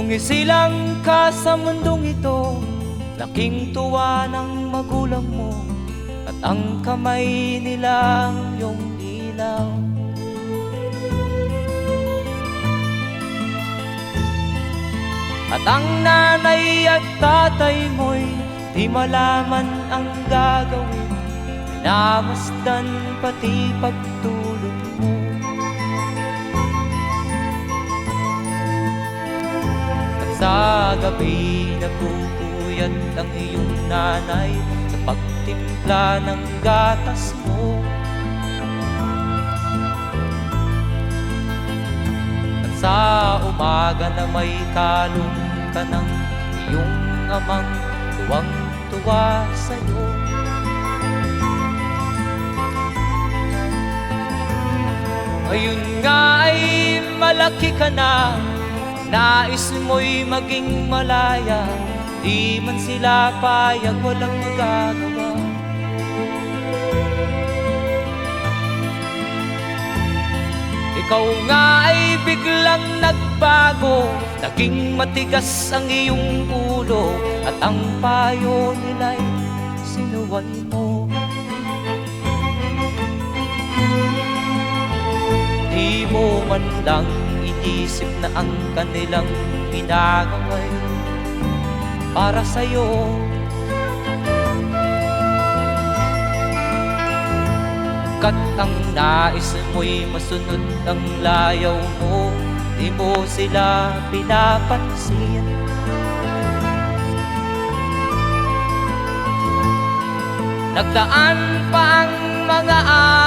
Nung isilang ka sa mundong ito, laking tuwa ng magulang mo, at ang kamay nila iyong ilaw. At ang nanay at tatay mo'y di malaman ang gagawin, minamasdan pati pagtulog mo. At sa gabi napupuyat ang iyong nanay sa pagtimpla ng gatas mo. At sa umaga na may kalong ka ng iyong amang tuwang-tuwa sa'yo. Ngayon nga ay malaki ka na, nais mo'y maging malaya, di man sila payag, walang magagawa. Ikaw nga ay biglang nagbago, naging matigas ang iyong ulo, at ang payo nila'y sinuway mo. Di mo man lang inisip na ang kanilang ginagawa'y para sa'yo. Kat ang nais mo'y masunod ang layaw mo, di mo sila pinapansin. Nagdaan pa ang mga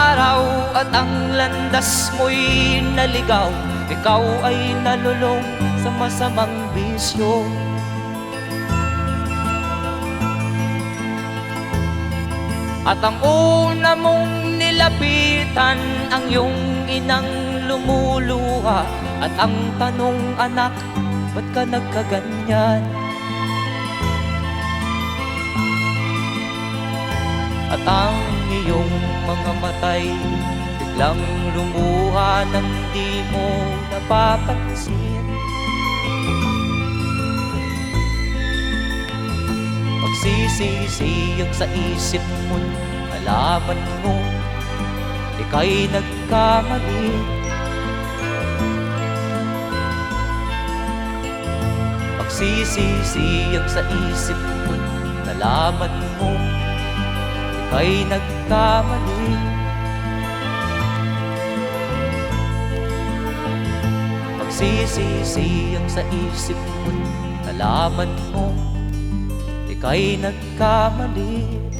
araw at ang landas mo'y naligaw, ikaw ay nalulong sa masamang bisyo. At ang una mong nilapitan ang iyong inang lumuluha, at ang tanong, anak, ba't ka nagkaganyan? At ang iyong mga matay biglang lumuha nang di mo napapansin. Magsisisiyag sa isip mo, nalaman mo ika'y nagkamali. Magsisisiyag sa isip mo, nalaman mo ika'y nagkamali. Magsisisiyag sa isip mo, nalaman mo ika'y nagkamali.